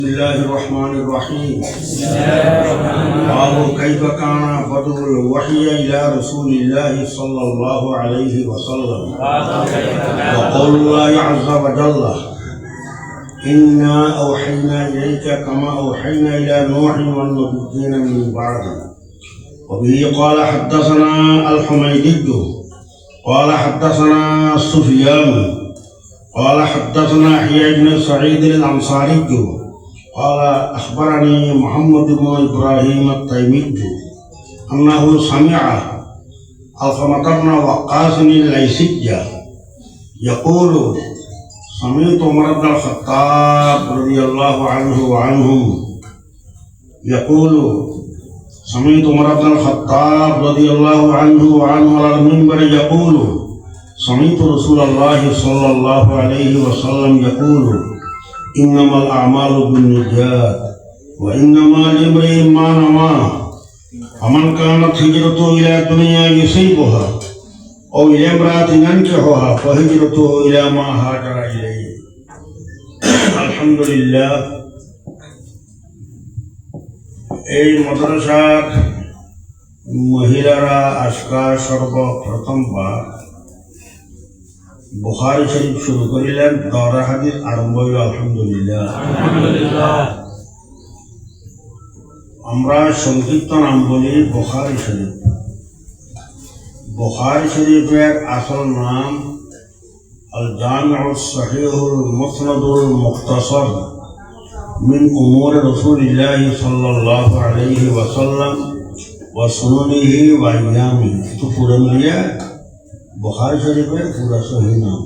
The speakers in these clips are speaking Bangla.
بسم الله الرحمن الرحيم. باب كيف كان بدء الوحي إلى رسول الله صلى الله عليه وسلم. وقول الله عز وجل: إنا أوحينا إليك كما أوحينا إلى نوح والنبيين من بعده. وبه قال حدثنا الحميدي قال حدثنا سفيان قال حدثنا يحيى بن سعيد الأنصاري قال أخبرني محمد بن إبراهيم التيمي أنه سمع علقمة بن وقاص الليثي يقول: سمعت عمر بن الخطاب رضي الله عنه وعنهم يقول: سمعت عمر بن الخطاب رضي الله عنه وعنه على المنبر يقول: سمعت رسول الله صلى الله عليه وسلم يقول: إنما الأعمال بالنيات وإنما لامرئ ما نوى فمن كانت هجرته إلى الدنيا يصيبها أو إلى امرأة ينكحها فهجرته إلى ما هاجر إليه. الحمد لله। এই মাদ্রাসার মহিলারা আজকা সর্বপ্রথমবার বুখারী শরীফ শুরু করিলেন। দরা হাদিস আরম্ভ হইল। আলহামদুলিল্লাহ। আমরা সংক্ষিপ্ত নাম বলি বুখারী শরীফ। বুখারী শরীফের আসল নাম আল জামিউস সহিহুল মুসনাদুল মুখতাসার মিন উমুর রাসূলিল্লাহি সাল্লাল্লাহু আলাইহি ওয়াসাল্লাম ওয়া সুনানিহি ওয়া আইয়ামিহি। তো পুরো মিলিয়ে বুখারী শরীফের পুরা সহি নাম।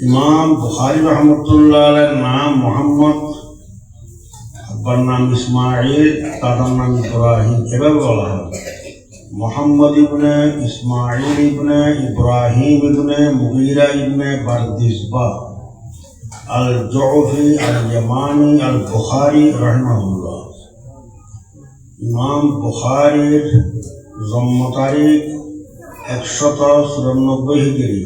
ইমাম বুখারী রহমতুল্লাহ আলাইহির নাম মোহাম্মদ, আব্বার নাম ইসমাইল, দাদার নাম ইব্রাহিম। এভাবে বলা হয় মোহাম্মদ ইবনে ইসমাইল ইবনে ইব্রাহিম ইবনে মুগীরা ইবনে বারদিসবা আল জউফি আল ইয়ামানি আল বুখারী রাহিমাহুল্লাহ। ইমাম বুখারীর জন্ম তারিখ 194 হিজরি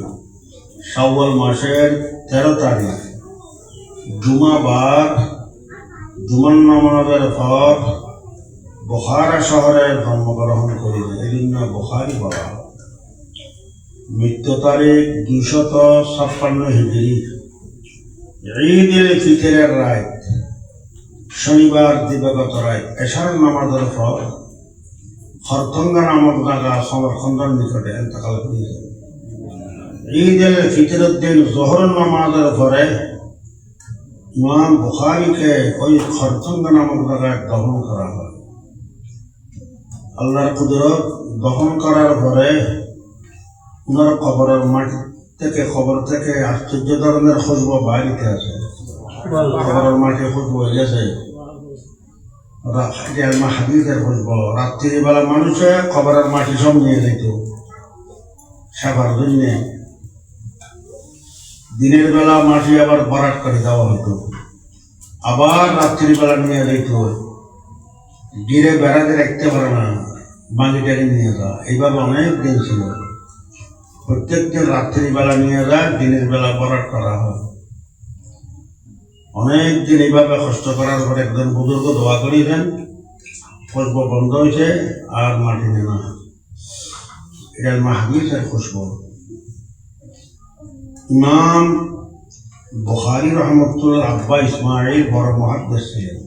শাওয়াল মাসের 13 তারিখ জুমাবার। জুমার নামাজের পর বুখারা শহরে জন্মগ্রহণ করিলেন, এই জন্য বুখারী বলা হয়। মৃত্যু তারিখ 256 হিজরি ঈদ উল ফিতরের রাত, শনিবার দিবাগত রাত এশার নামাজের পর খরতঙ্গা নামক জায়গা সমরখন্ডের নিকটে ইন্তেকাল করেছেন। ঈদ উল ফিতরের দিন জোহর নামাজের পরে ইমাম বুখারীকে ওই খরতঙ্গা নামক জায়গায় দফন করা হয়। আল্লাহর কুদরত, দফন করার পরে ওনার কবরের মাটি থেকে আশ্চর্য ধরনের খুশবু বাইরে আসে। কবরের মাটি খুশবু হয়ে গেছে, হাদিসের খুশবু। রাত্রিবেলা মানুষে কবরের মাটি সব নিয়ে যেত সাফার জন্য, দিনের বেলা মাটি আবার বরাট করে দেওয়া হতো, আবার রাত্রিবেলা নিয়ে যেত। গিরে বেড়াতে রাখতে পারে না, বাঙিটারি নিয়ে যায়। এইভাবে অনেক দিন ছিল। প্রত্যেক দিন রাত্রিবেলা নিয়ে যায়, দিনের বেলা বরাট করা হয়। অনেক দিন এইভাবে কষ্ট করার পর একজন বুজুর্গ দোয়া করিয়েছেন, খুশবু বন্ধ হয়েছে আর মাটি নেনা। এটা হাদিসের খুশবু। ইমাম বুখারী রহমতুল্লাহ আব্বা ইসমাইল বড় মুহাদ্দিস ছিলেন।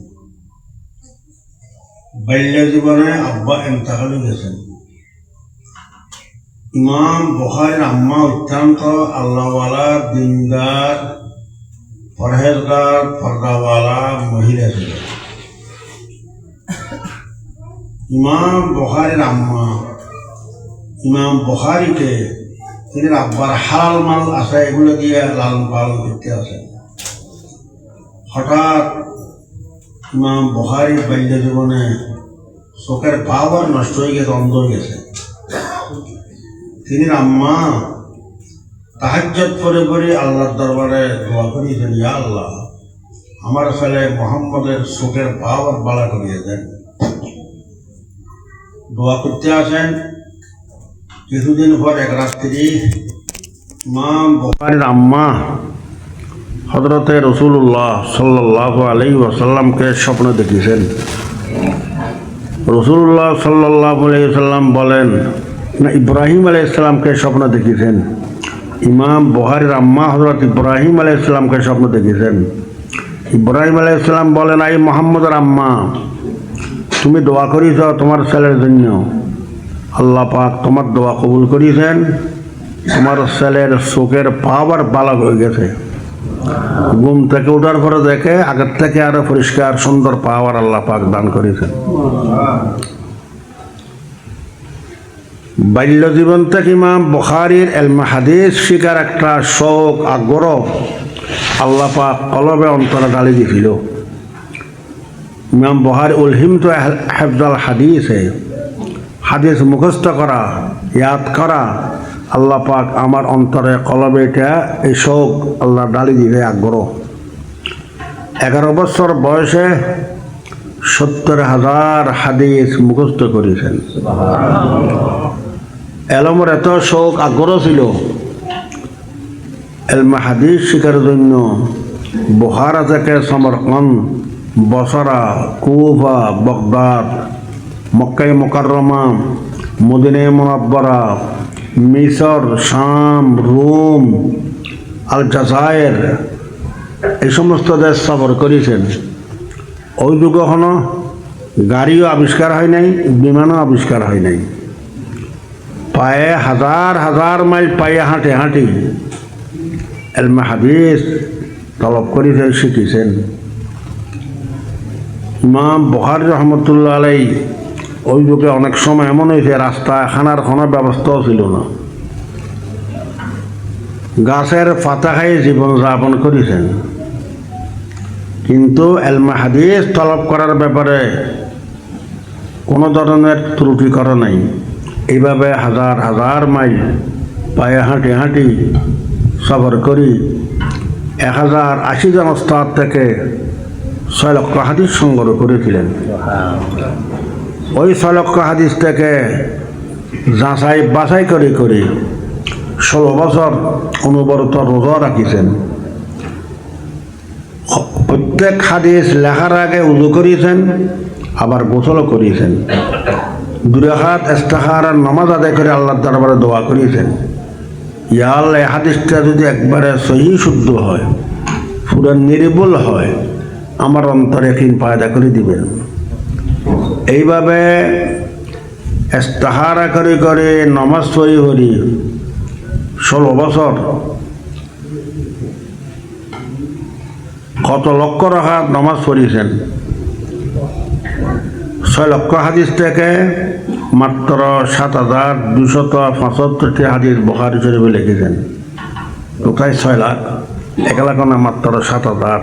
বাল্য জীবনে আব্বা ইন্তেকাল গেছেন। ইমাম বুখারীর আম্মা অত্যন্ত আল্লাহওয়ালা, দিনদার, পরহেজগার, পর্দাওয়ালা মহিলা ছিলেন। ইমাম বুখারীর আম্মা ইমাম বুখারীকে তিনি আব্বার হালাল মাল আছে এগুলো দিয়ে লালন পালন করতে আসেন। হঠাৎ ইমাম বুখারীর বাল্য জীবনে চোখের পাওয়ার নষ্ট হয়ে গেছে, অন্ধ হয়ে গেছে। তিনি আম্মা তাহাজ্জুদ পড়ে আল্লাহর দরবারে দোয়া করিয়েছেন, ইয়া আল্লাহ, আমার ছেলে মুহাম্মদের চোখের পাওয়ার বালা করিয়ে দেন। দোয়া করতে আসেন। কিছুদিন পর এক রাত্রি ইমাম বুখারীর আম্মা হযরতে রাসূলুল্লাহ সাল্লাল্লাহু আলাইহি ওয়াসাল্লামকে স্বপ্ন দেখেছেন। রাসূলুল্লাহ সাল্লাল্লাহু আলাইহি ওয়াসাল্লাম বলেন না, ইব্রাহিম আলাইহিস সালামকে স্বপ্ন দেখেছেন। ইমাম বুখারীর আম্মা হযরত ইব্রাহিম আলাইহিস সালামকে স্বপ্ন দেখেছেন। ইব্রাহিম আলাইহিস সালাম বলেন, আই মুহাম্মদের আম্মা, তুমি দোয়া করেছ তোমার ছেলের জন্য, আল্লাহ পাক তোমার দোয়া কবুল করেছেন, তোমার ছেলের চোখের পাওয়ার ভালো হয়ে গেছে। ঘুম থেকে ওঠার পরে দেখে আগের থেকে আরো পরিষ্কার সুন্দর পাওয়ার আল্লাহ পাক দান করেছেন। বাল্য জীবন থেকে ইমাম বুখারীর ইলমে হাদিস শিখার একটা শৌক আগ্রহ আল্লাহ পাক কলবে অন্তরে ঢালি দিয়েছিল। ইমাম বুখারী উলহিম তো হিফজাল হাদিসে, হাদিস মুখস্থ করা, ইয়াদ করা, আল্লাহ পাক আমার অন্তরে কলবে এটা এই শৌক আল্লাহ ডালি দিলে আগ্রহ। 11 বছর বয়সে 70,000 হাদিস মুখস্থ করেছেন। এলমের এত শৌক আগ্রহ ছিল, এলমে হাদিস শিখার জন্য বুখারা থেকে সমরকন্দ, বসরা, কুফা, বাগদাদ, মক্কায়ে মুকাররমা, মদিনায়ে মুনাওয়ারা, মিশর, শাম, রোম, আল জাজায়ের এই সমস্ত দেশ সফর করেছেন। ওই যুগে এখনো গাড়িও আবিষ্কার হয় নাই, বিমানও আবিষ্কার হয় নাই। পায়ে হাজার হাজার মাইল পায়ে হাঁটে হাঁটি ইলমে হাদিস তলব করেছেন, শিখেছেন। ইমাম বুখারী রহমতুল্লাহ আলাইহি ওই যুগে অনেক সময় এমন হয়েছে রাস্তা খানার কোনো ব্যবস্থাও ছিল না, গাছের পাতা খাই জীবনযাপন করেছেন। কিন্তু ইলমে হাদিস তলব করার ব্যাপারে কোনো ধরনের ত্রুটি করা নাই। এইভাবে হাজার হাজার মাইল পায়ে হাঁটি হাঁটি সফর করি 1080 জন ওস্তাদ থেকে 6 লক্ষ হাদিস সংগ্রহ করেছিলেন। ওই 6 লক্ষ হাদিস থেকে যাচাই বাছাই করে করে 16 বছর অনবরত রোজা রাখিছেন। প্রত্যেক হাদিস লেখার আগে উযু করিয়েছেন, আবার গোসলও করিয়েছেন। 2 রাকাত ইস্তিখারার নামাজ আদায় করে আল্লাহর দরবারে দোয়া করিয়েছেন, ইয়া আল্লাহ, এই হাদিসটা যদি একবারে সহি শুদ্ধ হয়, পুরো নির্ভুল হয়, আমার অন্তরে ইয়াকিন পয়দা করে দিবেন। এইভাবে ইস্তিখারা করে করে নামাজ পড়ি পড়ি 16 বছর কত লক্ষ রাকাত নামাজ পড়িয়েছেন। 6 লক্ষ হাদিস থেকে মাত্র 7,275টি হাদিস বুখারী শরীফে লিখেছেন। কোথায় 6 লাখ, 1 লাখ না, মাত্র 7,000।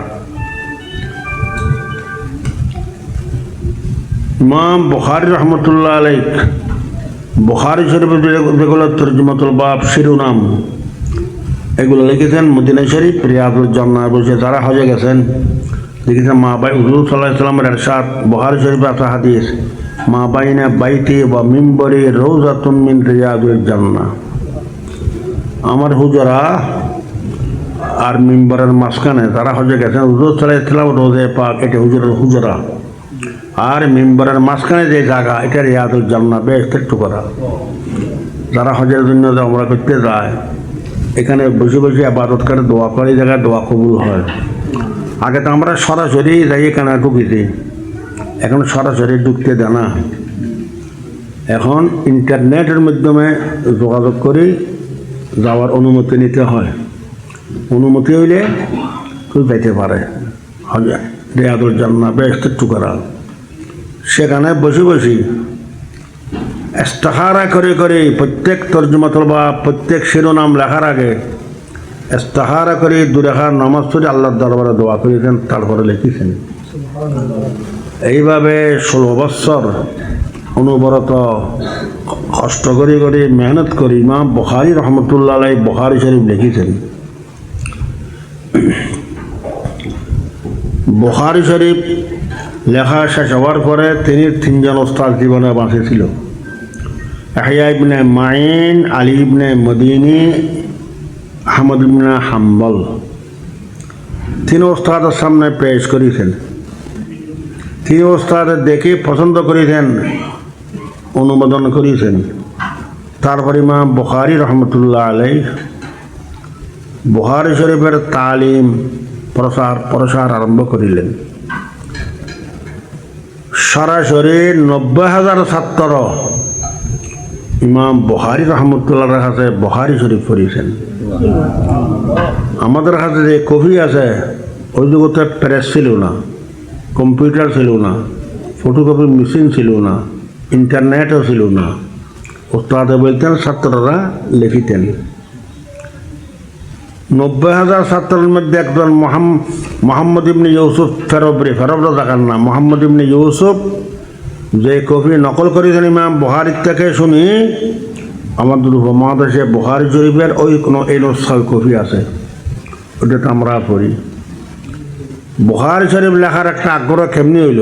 ইমাম বুখারী রহমতুল্লাহ আলাইহি বুখারী শরীফে যেগুলো তরজমাতুল বাব শিরোনাম এগুলো লিখেছেন। মদিনা শরীফ, রিয়াদুল জান্নাহ বসে যারা হজে গেছেন লিখেছেন, মা বাই হুজুর সাল্লাল্লাহু আলাইহি ওয়াসাল্লামের ইরশাদ, বুখারী শরীফে আছে হাদিস, মা বাইনা বাইতি ওয়া মিম্বরি রাউযাতুন মিন রিয়াদুল জান্নাহ। আমার হুজরা আর মিম্বরের মাঝখানে যারা হজে গেছেন, হুজুর সাল্লাল্লাহু আলাইহি ওয়াসাল্লাম রোজে পাক, এটা হুজুরের হুজরা, আর মিম্বরের মাঝখানে যে জায়গা এটা রিয়াদুল জান্নাহ, বেহেশতের টুকরা। যারা হজের জন্য উমরা করতে যায় এখানে বসে বসে ইবাদত করে দোয়া করে, এই জায়গায় দোয়া কবুল হয়। আগে তো আমরা সরাসরি যাই এখানে ঢুকিছি, এখন সরাসরি ঢুকতে দেয় না। এখন ইন্টারনেটের মাধ্যমে যোগাযোগ করে যাওয়ার অনুমতি নিতে হয়। অনুমতি হইলে কেউ যাইতে পারে হজে রিয়াদুল জান্নাহ, বেহেশতের টুকরা। সেখানে বসে বসে ইস্তিখারা করে করে প্রত্যেক তরজমাতুল বাব, প্রত্যেক শিরোনাম লেখার আগে ইস্তিখারা করে 2 রাকাত নামাজ পড়ে আল্লাহর দরবারে দোয়া করেছেন, তারপরে লিখেছেন। এইভাবে 16 বছর অনবরত কষ্ট করে করে মেহনত করে ইমাম বুখারী রহমতুল্লাহ আলাইহি বুখারী শরীফ লিখেছেন। বুখারী শরীফ লেখা শেষ হওয়ার পরে তিনি 3 জন ওস্তাদ জীবনে বাঁচেছিল। ইয়াহইয়া ইবনে মাইন, আলী ইবনে মদিনী, আহমদ ইবনে হাম্বল। তিনি ওস্তাদের সামনে পেশ করেছেন। তিনি ওস্তাদের দেখে পছন্দ করেছেন, অনুমোদন করেছেন। তারপর ইমাম বুখারী রহমতুল্লাহ আলাইহি বুখারী শরীফের তালিম প্রসার আরম্ভ করিলেন। সরাসরি 90,000 ছাত্র ইমাম বুখারী রহমতুল্লাহর কাছে বুখারী শরীফ পড়িয়েছেন। আমাদের কাছে যে কপি আছে, ওই যুগতে প্রেস ছিল না, কম্পিউটার ছিল না, ফটোকপি মেশিন ছিল না, ইন্টারনেটও ছিল না। ওস্তাদে বলতেন, ছাত্ররা লিখিতেন। 90,000 ছাত্রের মধ্যে একজন মোহাম্মদ ইবনে ইউসুফ ফেরবরি জাকার না, মোহাম্মদ ইবনে ইউসুফ যে কপি নকল করেছেন ইমাম বুখারীর থেকে শুনি, আমাদের উপমহাদেশে বুখারী শরীফের ওই কোনো এই নস্খার কপি আছে, ওটা আমরা পড়ি। বুখারী শরীফ লেখার একটা আগ্রহ কেমনি হইল,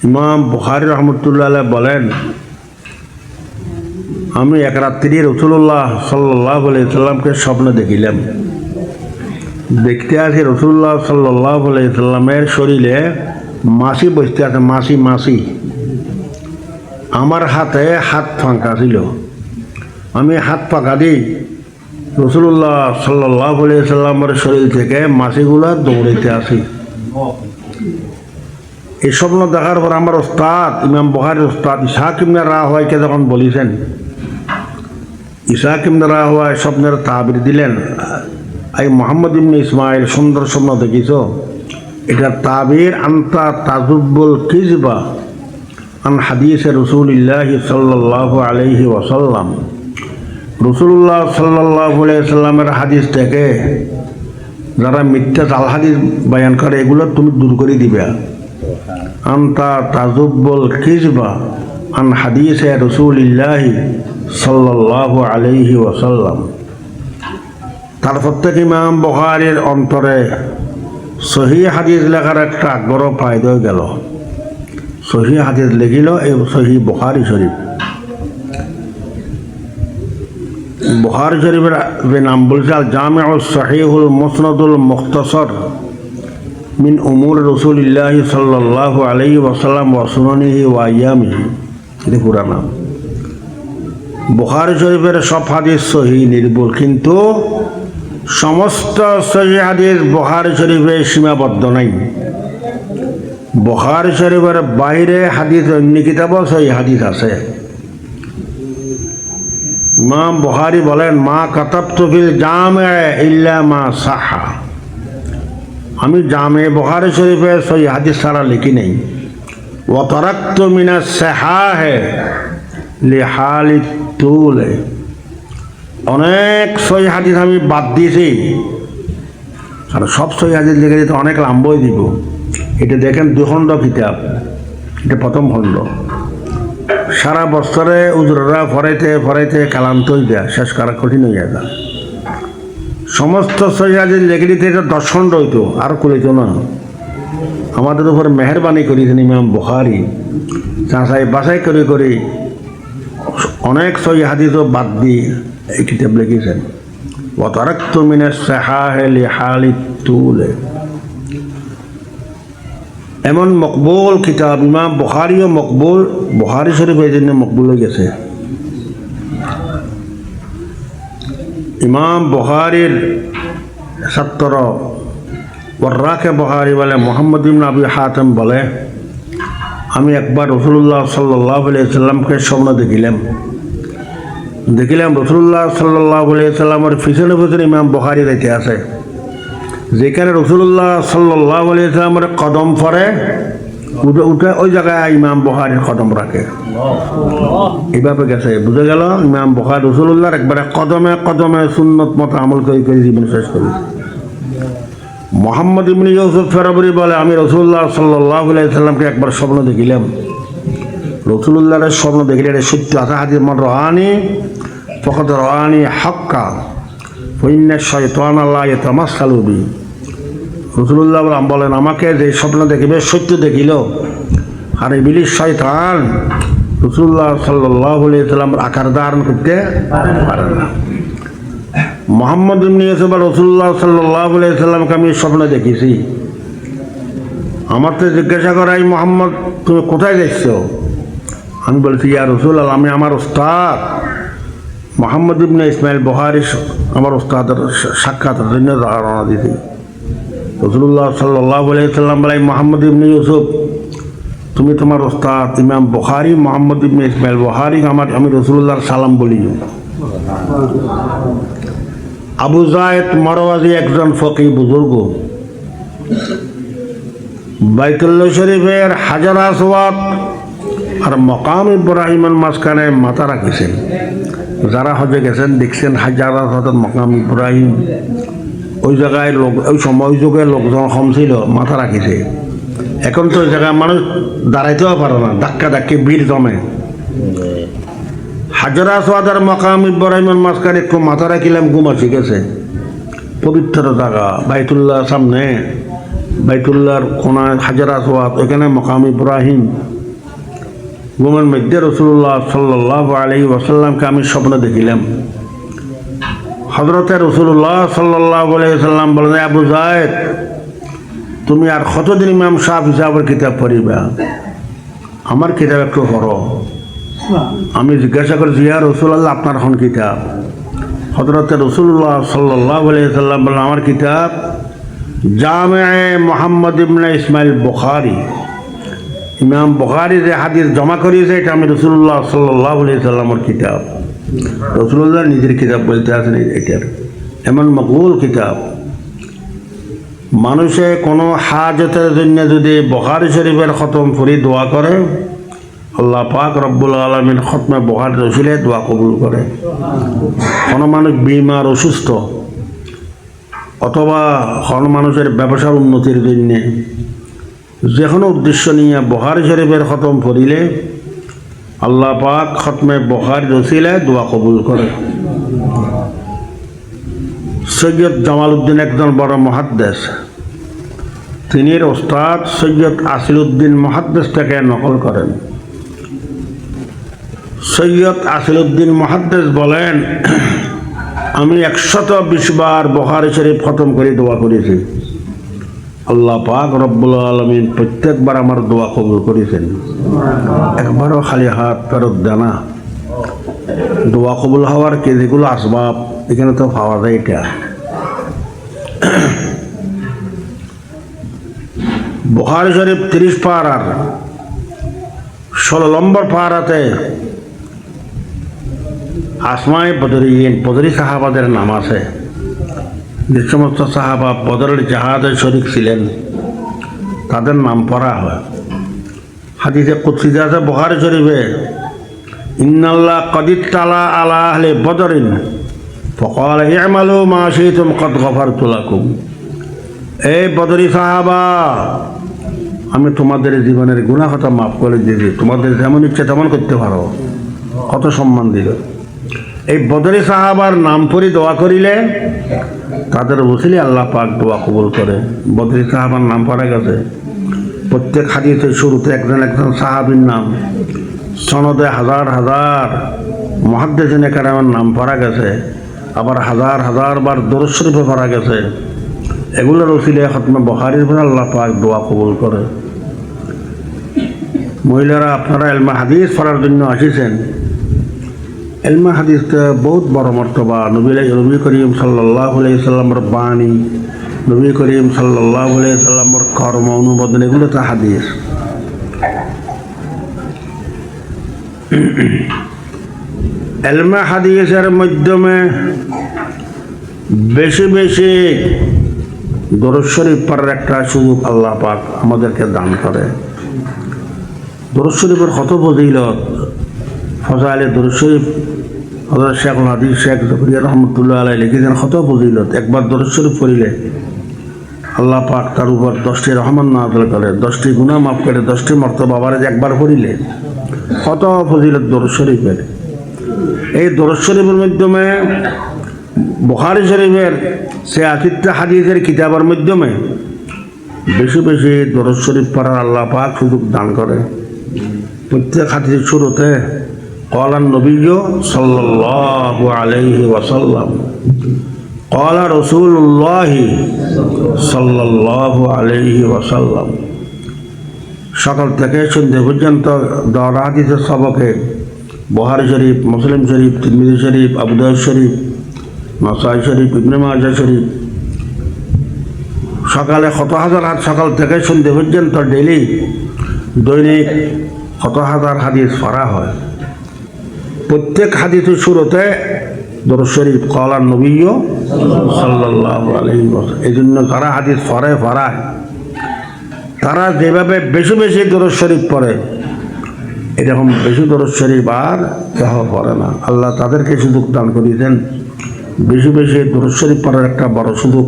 ইমাম বুখারী রহমতুল্লাহ আলাইহি বলেন, আমি এক রাত্রি রাসূলুল্লাহ সাল্লাল্লাহু আলাইহি সাল্লামকে স্বপ্নে দেখিলাম। দেখতে আছি রাসূলুল্লাহ সাল্লাল্লাহু আলাইহি সাল্লামের শরীরে মাছি বসতে আছে, মাছি। আমার হাতে হাত ফাঁকা ছিল, আমি হাত ফাঁকা দিই, রাসূলুল্লাহ সাল্লাল্লাহু আলাইহি সাল্লামের শরীর থেকে মাছিগুলা দৌড়াইতে আসি। এই স্বপ্ন দেখার পর আমার ওস্তাদ ইমাম বুখারীর ওস্তাদ ইসহাক ইবনে রাহওয়াইকে যখন বলেছেন, ইসহাক ইবনে রাহওয়াই স্বপ্নের তাবির দিলেন, এই মোহাম্মদ ইবনে ইসমাইল সুন্দর স্বপ্ন দেখিছ, এটা তাবির আনতা তাজুব্বুল কিজবা আন হাদিসে রাসূলিল্লাহ সাল্লাল্লাহু আলাইহি ওয়াসাল্লাম। রাসূলুল্লাহ সাল্লাল্লাহু আলাইহি সাল্লামের হাদিস থেকে যারা মিথ্যা জাল হাদিস বয়ান করে, এগুলো তুমি দূর করে দিবে। আনতা তাজুব্বুল কিজবা আন হাদিসে রাসূলিল্লাহ সাল্লাল্লাহু আলাইহি ওয়াসাল্লাম। তারপর থেকে ইমাম বুখারীর অন্তরে সহিহ হাদিস লেখার একটা আগ্রহ পায়দা হয়ে গেল। সহিহ হাদিস লিখিল এই সহিহ বুখারী শরীফ। বুখারী শরীফের যে নাম বলছে আল জামিউস সহিহুল মুসনাদুল মুখতাসর মিন উমুর রাসূলিল্লাহ সাল্লাল্লাহু আলাইহি ওয়াসাল্লাম ওয়া সুনানিহি ওয়া আইয়ামিহি, এটা পুরা নাম। বুখারী শরীফের সব হাদিস সহিহ নির্ভুল, কিন্তু সমস্ত সহিহ হাদিস বুখারী শরীফে সীমাবদ্ধ নাই। বুখারী শরীফের বাইরে হাদিস অন্য কিতাবও সহিহ হাদিস আছে। ইমাম বুখারী বলেন, মা কাতাবতু ফিল জামে ইল্লা মা সাহা, আমি জামে বুখারী শরীফে সহিহ হাদিস ছাড়া লিখি নেই। ওয়া তারাকতু মিনাস সাহাহে লিহালিত তুলে, অনেক সহিহ হাদিস আমি বাদ দিয়েছি, আর সব সহিহ হাদিস লিখে দিতে অনেক লাম্বই দিব। এটা দেখেন 2 খণ্ড কিতাব, এটা প্রথম খণ্ড। সারা বছরে উজুররা ফরাইতে কালান্ত হয়ে যায়, শেষ করা কঠিন হয়ে যায়। সমস্ত সহিহ হাদিস লিখে দিতে এটা 10 খণ্ড হইতো, আর করিত না। আমাদের উপর মেহরবানি করেছেন ইমাম বুখারী, চাষাই বাছাই করে অনেক সহিহ হাদিসও বাদ দিয়ে এই কিতাব লিখেছেন। ওয়া তারাকতু মিনাস সাহাহে লিহালিত তুলে, এমন মকবুল কিতাব ইমাম বুখারীও মকবুল, বুখারী শরীফ এই জন্য মকবুল হয়ে গেছে। ইমাম বুখারীর ছাত্র ওয়ার্রাকে বুখারী বলে, মুহাম্মদ ইবনে আবি হাতিম বলে, আমি একবার রাসূলুল্লাহ সাল্লাল্লাহু আলাইহি সাল্লামকে স্বপ্ন দেখিলাম রাসূলুল্লাহ সাল্লাল্লাহু আলাইহি সাল্লামের পিছনে ইমাম বুখারী যাইতে আছে, যেখানে রাসূলুল্লাহ সাল্লাল্লাহু আলাইহি সাল্লামের কদম পড়ে, উঠে ওই জায়গায় ইমাম বুখারীর কদম রাখে। এইভাবে গেছে, বুঝে গেল ইমাম বুখারী রাসূলুল্লাহর একবারে কদমে সুন্নত মতো আমল করে জীবন শেষ করেছে। মোহাম্মদ ইবনে ইউসুফ ফেরবরি বলে, আমি রাসূলুল্লাহ সাল্লাল্লাহু আলাইহি সাল্লামকে একবার স্বপ্ন দেখিলাম। রাসূলুল্লাহর স্বপ্ন দেখিলে এটা সত্য আছে। হাদিস মান রাআনি ফাকাদ রাআনি হাক্কা ওয়া ইন্না শাইতানা লা ইয়াতামাসসালু বি। রাসূলুল্লাহ বলেন, আমাকে যে স্বপ্ন দেখিবে সত্য দেখিল, আর ইবলিস শয়তান রাসূলুল্লাহ সাল্লাল্লাহু আলাইহি সাল্লামের আকার ধারণ করতে পারে না। মোহাম্মদ ইবনে ইউসুফ রাসূলুল্লাহ সাল্লাল্লাহু আলাইহি সাল্লামকে আমি স্বপ্নে দেখেছি। আমার তো জিজ্ঞাসা করাই, মোহাম্মদ তুমি কোথায় যাচ্ছ? আমি বলছি, ইয়া রাসূলুল্লাহ, আমি আমার উস্তাদ মোহাম্মদ ইবনে ইসমাইল বুখারী আমার উস্তাদের সাক্ষাতের জন্য রওনা দিছি। রাসূলুল্লাহ সাল্লাল্লাহু আলাইহি সাল্লাম বলে, মোহাম্মদ ইবনে ইউসুফ, তুমি তোমার উস্তাদ ইমাম বুখারী মোহাম্মদ ইবনে ইসমাইল বুখারী আমি রাসূলুল্লাহর সালাম বলি। আবু যায়েদ মারওয়াজি একজন ফকি বুজুর্গ, বাইতুল্লাহ শরীফের হাজার আসওয়াদ আর মকাম ইব্রাহিমের মাঝখানে মাথা রাখিছেন। যারা হজে গেছেন দেখছেন হাজার আসওয়াদ মকাম ইব্রাহিম, ওই জায়গায় লোক ওই সময় যুগে লোকজন কম ছিল, মাথা রাখিছে। এখন তো ওই জায়গায় মানুষ দাঁড়াইতেও পারে না, ধাক্কা ধাক্কি ভিড় জমে। হাজার আসওয়াদ আর মকাম ইব্রাহিমের মাঝখানে একটু মাথা রাখিলাম, ঘুম আসি গেছে। পবিত্র জায়গা বাইতুল্লাহ সামনে, বাইতুল্লাহর কোনায় হাজার আসওয়াদ, এখানে মকাম ইব্রাহিম। ঘুমের মধ্যে রাসূলুল্লাহ সাল্লাল্লাহু আলাইহি ওয়াসাল্লামকে আমি স্বপ্নে দেখিলাম। হযরতে রাসূলুল্লাহ সাল্লাল্লাহু আলাইহি ওয়াসাল্লাম বলেন, আবু যায়েদ, তুমি আর কতদিন ইমাম শাফিঈ সাহেবের কিতাব পড়িবা? আমার কিতাব একটু পড়ো। আমি জিজ্ঞাসা করেছি, ইয়া রাসূলুল্লাহ, আপনার কোন কিতাব? হযরতে রাসূলুল্লাহ সাল্লাল্লাহু আলাইহি ওয়াসাল্লাম বলেন, আমার কিতাব জামে মুহাম্মদ ইবনে ইসমাইল বুখারী। ইমাম বুখারী যে হাদিস জমা করিয়েছে, এটা আমি রাসূলুল্লাহ সাল্লাল্লাহু আলাইহি ওয়াসাল্লামের কিতাব। রাসূলুল্লাহ নিজের কিতাব বলতে আছেন এটার, এমন মকবুল কিতাব। মানুষে কোনো হাজতের জন্য যদি বুখারী শরীফের খতম করে দোয়া করে, আল্লাহ পাক রব্বুল আলামিন খতমে বুখারী রসিলে দোয়া কবুল করে। কোনো মানুষ বিমার অসুস্থ, অথবা কোনো মানুষের ব্যবসার উন্নতির জন্যে যে কোনো উদ্দেশ্য নিয়ে বুখারী শরীফের খতম পড়িলে আল্লাহ পাক খতমে বুখারী রসিলে দোয়া কবুল করে। সৈয়দ জামালউদ্দিন একজন বড় মুহাদ্দিস, তিনি ওস্তাদ সৈয়দ আসিলউদ্দিন মুহাদ্দিস থেকে নকল করেন। সৈয়দ আসিলউদ্দিন মুহাদ্দিস বলেন, আমি 120 বার বুখারী শরীফ খতম করে দোয়া করেছি। আল্লাহ পাক রব্বুল আলামিন প্রত্যেকবার আমার দোয়া কবুল করেছেন। একবারও খালি হাত ফেরত দেয় না। দোয়া কবুল হওয়ার যেগুলো আসবাব এখানে তো পাওয়া যায়। এটা বুখারী শরীফ 30 পারার 16 নম্বর পারাতে আসমায়ে বদরি সাহাবাদের নাম আছে। যে সমস্ত সাহাবা বদরের জাহাজে শরীক ছিলেন তাদের নাম পড়া হয়। হাদিসে কুদসিতে আছে বুখারী শরীফে, ইন্নাল্লাহ ক্বাদ ইত্তালা আলা আহলি বদরিন ফাকালা ই'মালু মা শি'তুম ক্বাদ গফারতু লাকুম। এই বদরি সাহাবা, আমি তোমাদের জীবনের গুনাহ কথা মাফ করে দিয়েছি, তোমাদের যেমন ইচ্ছে তেমন করতে পারো। কত সম্মান দিল। এই বদরি সাহাবার নাম পড়ি দোয়া করিলে তাদের ওসিলে আল্লাহ পাক দোয়া কবুল করে। বদরি সাহাবার নাম পড়া গেছে প্রত্যেক হাদিসের শুরুতে একজন একজন সাহাবীর নাম, সনদে হাজার হাজার মুহাদ্দিসিনে কেরামের নাম পড়া গেছে, আবার হাজার হাজার বার দরুদ শরীফে পড়া গেছে। এগুলোর ওসিলে খতমে বুখারীর পর আল্লাহ পাক দোয়া কবুল করে। মহিলারা, আপনারা ইলমে হাদিস পড়ার জন্য আসিছেন। ইলমে হাদিসটা বহুত বড় মর্তবা। নবী করিম সাল্লাল্লাহু আলাইহি সাল্লামের বাণী, নবী করিম সাল্লাল্লাহু আলাইহি সাল্লামের কর্ম অনুমোদন, এগুলো তো হাদিস। ইলমে হাদিসের মাধ্যমে বেশি বেশি দরুদ শরীফ পড়ার একটা সুযোগ আল্লাহ পাক আমাদেরকে দান করে। দরুদ শরীফের কত ফজিলত, ফজাইলে দরুদ শরীফ হযরত শেখুল হাদিস শেখ জাকারিয়া রহমতুল্লাহ আলাইহি লিখেছেন কত ফজিলত। একবার দরুদ শরীফ পড়িলে আল্লাহ পাক তার উপর 10টি রহমত নাযিল করে, 10টি গুনাহ মাফ করে, 10টি মর্তবা আবার একবার পড়িলে কত ফজিলত দরুদ শরীফের। এই দরুদ শরীফের মাধ্যমে বুখারী শরীফের 86টা হাদিসের কিতাবের মাধ্যমে বেশি বেশি দরুদ শরীফ পড়ার আল্লাহ পাক সুযোগ দান করে। প্রত্যেক হাদিসের শুরুতে ক্বালান নবী সাল্লাল্লাহু আলাইহি ওয়াসাল্লাম, ক্বালা রাসূলুল্লাহি সাল্লাল্লাহু আলাইহি ওয়াসাল্লাম। সকাল থেকে সন্ধ্যে পর্যন্ত 10 হাদিসের সবকে বুখারী শরীফ, মুসলিম শরীফ, তিরমিজি শরীফ, আবু দাউদ শরীফ, নাসাই শরীফ, ইবনে মাজাহ শরীফ, সকালে কত হাজার সকাল থেকে সন্ধ্যে পর্যন্ত ডেইলি দৈনিক কত হাজার হাদিস পড়া হয়। প্রত্যেক হাদিসের শুরুতে দরুদ শরীফ ক্বালা নবী সাল্লাল্লাহু আলাইহি ওয়াসাল্লাম। এই জন্য যারা হাদিস পড়ায় তারা যেভাবে বেশি বেশি দরুদ শরীফ পড়ে, এরকম বেশি দরুদ শরীফ আর কেহ পড়ে না। আল্লাহ তাদেরকে সুযোগ দান করেছেন বেশি বেশি দরুদ শরীফ পড়ার একটা বড় সুযোগ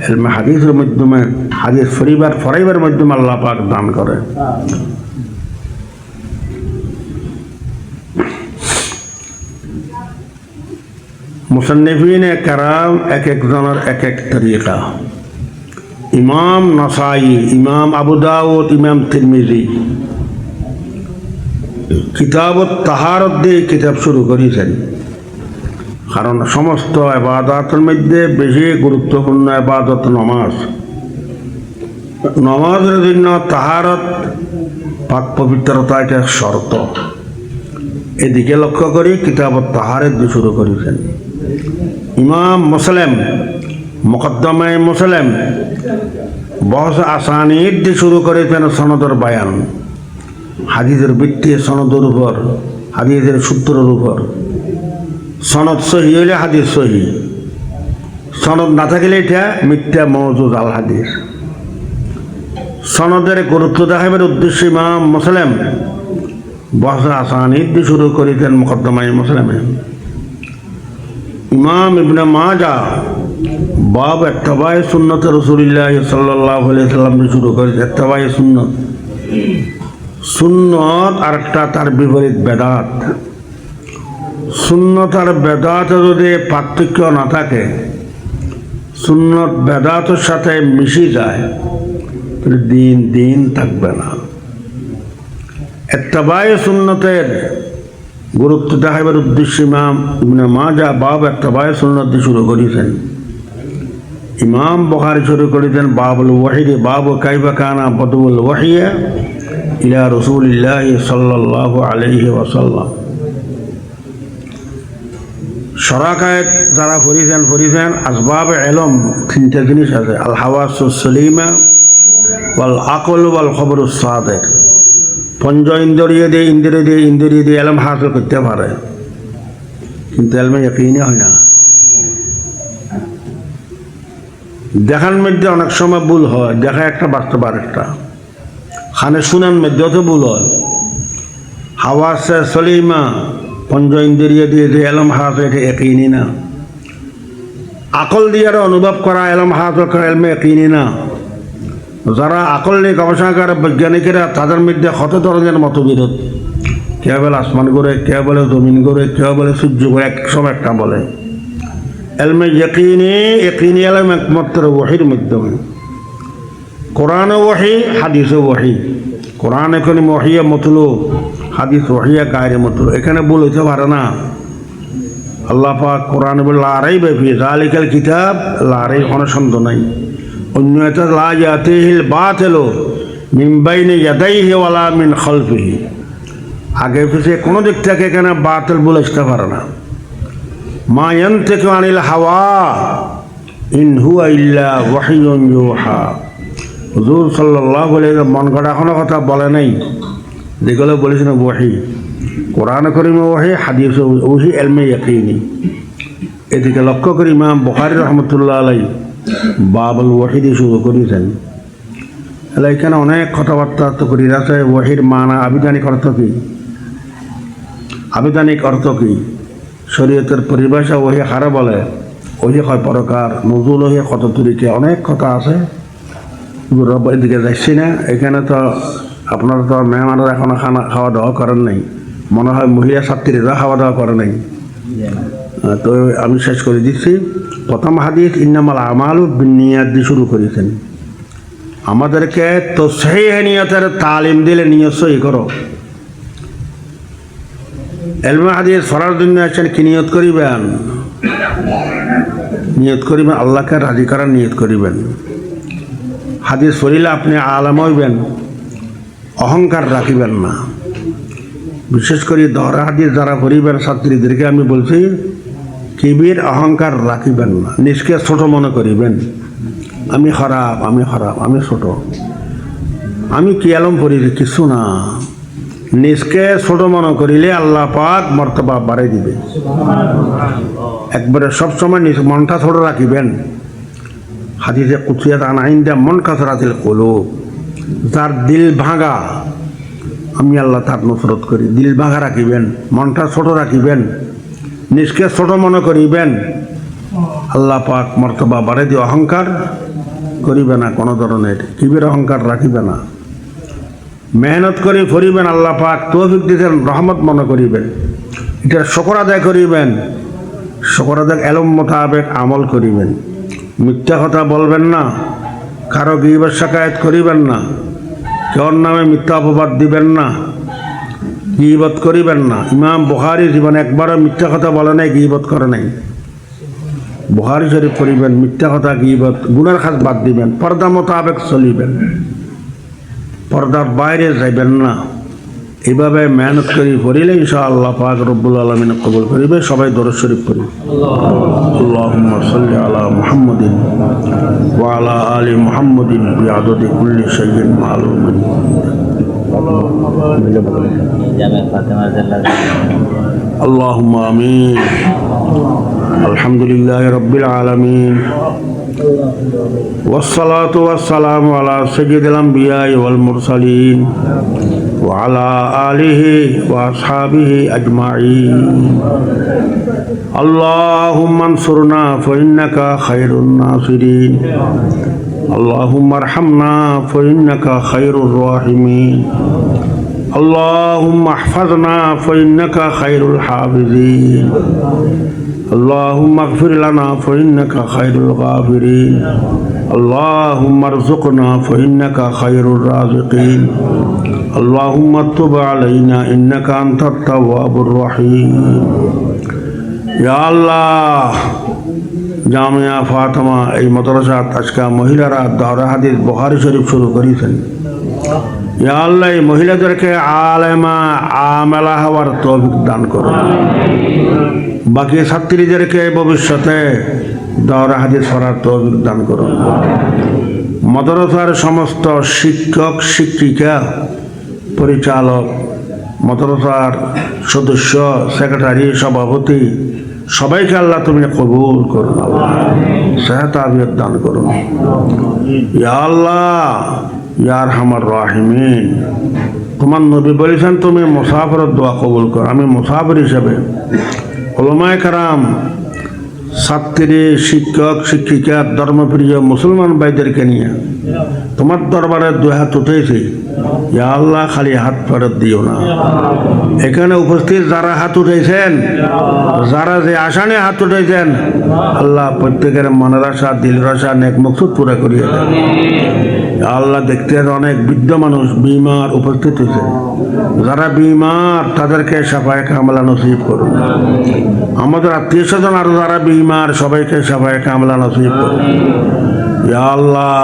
ইলমে হাদিসের মাধ্যমে, হাদিস ফরাইবার মাধ্যমে আল্লাহ পাক দান করে। মুসান্নিফিনে কেরাম এক একজনের এক এক তরিকা। ইমাম নাসাই, ইমাম আবু দাউদ, ইমাম তিরমিজি কিতাবত তাহারত দিয়ে কিতাব শুরু করেছেন। কারণ সমস্ত ইবাদতের মধ্যে বেশি গুরুত্বপূর্ণ ইবাদত নামাজ। নামাজের জন্য তাহারত, পাক পবিত্রতা এটা শর্ত। এদিকে লক্ষ্য করি কিতাবত তাহারত দিয়ে শুরু করেছেন। ইমাম মুসলিম মুকদ্দমায়ে মুসলিম বহস আসানিদ দিয়ে শুরু করেছেন সনদের বায়ান, হাদিসের ভিত্তি সনদের উপর, হাদিসের সূত্রের উপর। সনদ সহি হইলে হাদিস সহি, সনদ না থাকিলে এটা মিথ্যা মওজুদ আল হাদিস। সনদের গুরুত্ব দেখাবার উদ্দেশ্যে ইমাম মুসলিম বহস আসানিদ দিয়ে শুরু করেছেন মুকদ্দমায়ে মুসলিমে। ইমাম ইবনে মাজাহ বাব ইত্তিবায়ে সুন্নত রাসূলুল্লাহ সাল্লাল্লাহু আলাইহি ওয়াসাল্লাম দিয়ে শুরু করেছে। ইত্তিবায়ে সুন্নত, সুন্নত আর একটা তার বিপরীত বেদাত। সুন্নত আর বেদাতে যদি পার্থক্য না থাকে, সুন্নত বেদাতের সাথে মিশে যায়, তাহলে দিন থাকবে না। ইত্তিবায়ে সুন্নতের গুরুত্ব দেখাবার উদ্দেশ্যে ইমাম ইবনে মাজাহ বাব ইত্তিবায়ে সুন্নত দিয়ে শুরু করেছেন। ইমাম বুখারী শুরু করেছেন বাবুল ওয়াহী, বাবু কাইফা কানা বদউল ওয়াহী ইলা রাসূলিল্লাহ সাল্লাল্লাহু আলাইহি ওয়াসাল্লাম। শরাকাত যারা পড়েছেন আসবাব ইলম, তিনটা জিনিস আছে, আল হাওয়াসুস সলিমা ওয়াল আকল ওয়াল খবরুস সাদিক। পঞ্চ ইন্দ্রিয় দিয়ে ইলম হাসিল করতে পারে, কিন্তু ইলমে ইয়াকিনি হয় না। দেখার মধ্যে অনেক সময় ভুল হয়, দেখা একটা বাস্তব আরেকটা। খানে শুনার মধ্যেও তো ভুল হয়। হাওয়াসে সলিমা, পঞ্চ ইন্দ্রিয় দিয়ে যে ইলম হাসিল, এটা ইয়াকিনি না। আকল দিয়ে অনুভব করা ইলম হাসিল করা ইলমে ইয়াকিনি না। যারা আকল নিয়ে গবেষণা করে বৈজ্ঞানিকেরা, তাদের মধ্যে কত ধরনের মতবিরোধ। কেউ বলে আসমান করে, কেউ বলে জমিন করে, কেউ বলে সূর্য করে, এক সময় একটা বলে। ইলমে ইয়াকিনি ইলম একমাত্র ওয়াহির মাধ্যমে। কোরআনও ওয়াহি, হাদিসও ওয়াহি। কোরআন এখন ওয়াহিয়া মতলু, হাদিস ওয়াহিয়া গায়রে মতলু। এখানে ভুল হইতে পারে না। আল্লাহ পাক কোরআনে বলে লা রাইবা ফি যালিকাল কিতাব, লা রাইবা, কোনো সন্দেহ নাই। অন্য একটা লা ইয়াতিহিল বাতিলু মিন বাইনি ইয়াদাইহি ওয়ালা মিন খালফিহি। আগে পিছিয়ে কোনো দিক থেকে এখানে বাতিল বলে আসতে পারে না। মা ইয়ানতিকু আনিল হাওয়া ইন হুয়া ইল্লা ওয়াহিয়ুন ইউহা। হুজুর সাল্লাল্লাহু আলাইহি ওয়াসাল্লাম মন গড়া কোনো কথা বলে নাই, যেগুলো বলেছেন ওয়াহি। কোরআন কারীমে ওয়াহি, হাদিসে ওয়াহি, ইলমে ইয়াকিনি। এদিকে লক্ষ্য করি ইমাম বুখারী রাহমাতুল্লাহ আলাইহি বাবুল ওয়াহি দিয়ে শুরু করেছেন। এখানে অনেক কথাবার্তা তো করি আছে। ওয়াহির মানা, আবিধানিক অর্থ কী, আবিধানিক অর্থ কী, শরীয়তের পরিভাষা ওহি কারা বলে, ওহি হয় প্রকার, নজুল ওহি কত তরিকা, অনেক কথা আছে। এদিকে যাচ্ছি না। এখানে তো আপনারা তো মেহমানরা এখনো খাওয়া দাওয়া করেন নাই, মনে হয় মহিলা ছাত্রীরা খাওয়া দাওয়া করে নাই। তো আমি শেষ করে দিচ্ছি। প্রথম হাদিস ইন্নামাল আমালু বিন্নিয়াত দিয়ে শুরু করেছেন। আমাদেরকে তাসহিহ নিয়তের তালিম দিলে নিয়ত সহি করো। ইলমে হাদিস পড়ার জন্য আসেন, কি নিয়ত করিবেন? নিয়ত করিবেন আল্লাহকে রাজি করার নিয়ত করিবেন। হাদিস পড়িলে আপনি আলেম হইবেন, অহংকার রাখিবেন না। বিশেষ করে দহরা হাদিস যারা পড়িবেন ছাত্রীদেরকে আমি বলছি, কিবির অহংকার রাখিবেন না, নিজকে ছোট মনে করিবেন। আমি খারাপ, আমি ছোট, আমি কি আলম পড়ি কিছু না। নিজকে ছোট মনে করিলে আল্লাহ পাক মর্তবা বাড়াই দিবে। একবারে সবসময় নিজ মনটা ছোট রাখিবেন। হাদিসে কুদসিয়াত আন ইনদা মুনকাসিরাতিল কুলুব, যার দিল ভাঙা আমি আল্লাহ তার নফরত করি। দিল ভাঙা রাখিবেন, মনটা ছোট রাখিবেন, নিজকে ছোট মনে করিবেন, আল্লাহ পাক মর্তবা বাড়াই দিয়ে অহংকার করিবে না, কোনো ধরনের কিবির অহংকার রাখিবে না। মেহনত করে পড়িবেন, আল্লাহ পাক তৌফিক দিতেন, রহমত মনে করিবেন। এটা শুকর আদায় করিবেন, শুকর আদায় এলম মোতাবেক আমল করিবেন। মিথ্যা কথা বলবেন না, কারো গীবত শিকায়েত করিবেন না, কেউর নামে মিথ্যা অপবাদ দিবেন না, গীবত করিবেন না। ইমাম বুখারী জীবনে একবারও মিথ্যা কথা বলে নাই, গীবত করে নাই। বুখারী শরীফ পড়িবেন, মিথ্যা কথা গীবত গুনার কাজ বাদ দিবেন, পর্দা মোতাবেক চলিবেন, পর্দার বাইরে যাইবেন না। এইভাবে মেহনত করে পড়িলে ইনশাআল্লাহ পাক রব্বুল আলামিন কবুল করিবে। সবাই দরুদ শরীফ পড়ি। আল্লাহুম্মা সাল্লি আলা মুহাম্মাদিন ওয়া আলা আলি মুহাম্মাদিন বিআদাদি কুল্লি শাইইন মালুমিন। আল্লাহুম্মা আমিন। আলহামদুলিল্লাহি রাব্বিল আলামিন ওয়াসসালাতু ওয়াসসালামু আলা সাইয়্যিদিল আমবিয়াই ওয়াল মুরসালিন ওয়া আলা আলিহি ওয়া আসহাবিহি আজমাইন। আল্লাহুম্মা আনসুরনা ফাইন্নাকা খায়রুন নাসিরিন। আল্লাহুম্মা আরহামনা ফাইন্নাকা খায়রুর রাহিমিন। আল্লাহুম্মা ইহফাযনা ফাইন্নাকা খায়রুল হাফিজিন। اللهم اغفر لنا فإنك خير الغافرين. اللهم ارزقنا فإنك خير الرازقين. اللهم تب علينا إنك أنت التواب الرحيم. يا الله জামিয়া ফাতেমা এই মাদ্রাসা আজকে মহিলারা দহরা হাদিস বুখারী শরীফ শুরু করেছেন। ইয়া আল্লাহ এই মহিলাদেরকে আলেমা আমেলা হওয়ার তৌফিক দান করুন। বাকি ছাত্রীদেরকে ভবিষ্যতে দহরা হাদিস পড়ার তৌফিক দান করুন। মাদ্রাসার সমস্ত শিক্ষক শিক্ষিকা পরিচালক, মাদ্রাসার সদস্য, সেক্রেটারি, সভাপতি সবাইকে আল্লাহ তুমি কবুল করুন। আল্লাহ সেহত আফিয়ত দান করুন। ইয়া আল্লাহ ইয়া আরহামার রাহিমিন। তোমার নবী বলেছেন তুমি মুসাফিরের দোয়া কবুল কর। আমি মুসাফির হিসেবে উলামায়ে কেরাম, ছাত্রী, শিক্ষক শিক্ষিকা, ধর্মপ্রিয় মুসলমান ভাইদেরকে নিয়ে তোমার দরবারে দুই হাত উঠেছি। ইয়া আল্লাহ খালি হাত ফেরত দিও না। এখানে উপস্থিত যারা হাত উঠেছেন, যারা যে আশা নিয়ে হাত উঠেছেন, আল্লাহ প্রত্যেকের মনের আশা, দিলের আশা, নেক মকসুদ পুরা করিয়ে দেন। আল্লাহ দেখতে অনেক বৃদ্ধ মানুষ বিমার উপস্থিত হয়েছে। যারা বিমার তাদেরকে সাফায়ে কামলা নসিব করুন। আমাদের আত্মীয় স্বজন আরো যারা বিমার সবাইকে সাফায়ে কামলা নসিব করুন। ইয়া আল্লাহ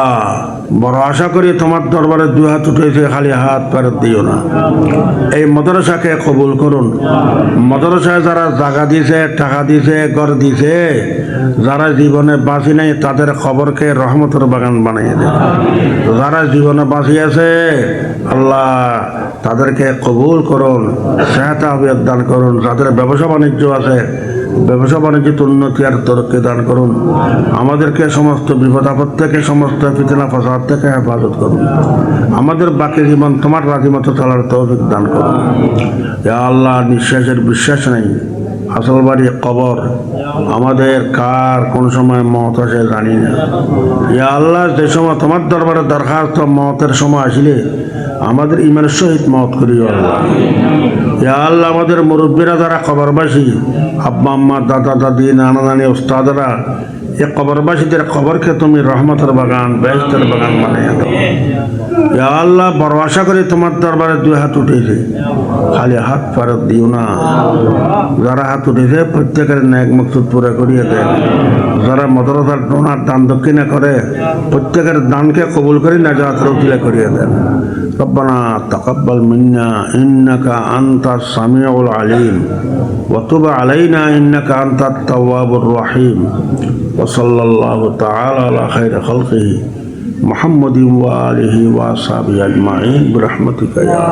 বড় আশা করি তোমার দরবারে দুই হাত উঠেছে, খালি হাত ফেরত দিও না। এই মাদ্রাসাকে কবুল করুন। মাদ্রাসায় যারা জায়গা দিয়েছে, টাকা দিয়েছে, ঘর দিয়েছে, যারা জীবনে বাঁচি নাই তাদের খবরকে রহমতের বাগান বানিয়ে দেন। যারা জীবনে বাঁচি আছে আল্লাহ তাদেরকে কবুল করুন, সেহত আফিয়ত দান করুন। যাদের ব্যবসা বাণিজ্য আছে ব্যবসা বাণিজ্যের উন্নতি আর তরক্কি দান করুন। আমাদেরকে সমস্ত বিপদ আপদ থেকে, সমস্ত ফিতনা ফাসাদ থেকে হেফাজত করুন। আমাদের বাকি জীবন তোমার রাজি মতো চলার তৌফিক দান করুন। ইয়া আল্লাহ নিঃশ্বাসের বিশ্বাস নেই, আসল বাড়ি কবর, আমাদের কার কোন সময় মত আসে জানি না। ইয়া আল্লাহ যে সময় তোমার দরবারে দরখাস্ত মতের সময় আসলে আমাদের ইমানের সহিত মত করিও আল্লাহ। ইয়া আল্লাহ আমাদের মুরব্বীরা যারা কবরবাসী, আব্বা আম্মা, দাদা দাদি, নানা নানি, ওস্তাদরা, এই কবরবাসীদের কবরকে তুমি রহমতের বাগান বেহেশতের বাগান বানাইয়া দাও। ইয়া আল্লাহ, বড় আশা করে তোমার দরবারে দুই হাত উঠেছে, খালি হাত ফেরত দিও না। যারা হাত উঠেছে প্রত্যেকের ন্যাক মকসুদ পুরা করিয়ে দেন। যারা মদরসার ডোনার দান দক্ষিণা করে প্রত্যেকের দানকে কবুল করে নাজাতের উতিলা করিয়ে দেন। রব্বানা তাকাব্বাল মিন্না ইন্নাকা আনতাস সামিউল আলিম ওয়া তুব আলাইনা ইন্নাকা আনতাত তাওয়াবুর রহিম। ওয়া সাল্লাল্লাহু তাআলা আলা খাইরি খালকিহি মুহাম্মাদিন ওয়া আলিহি ওয়া আসহাবিহি আজমাইন বিরহমাতিকা ইয়া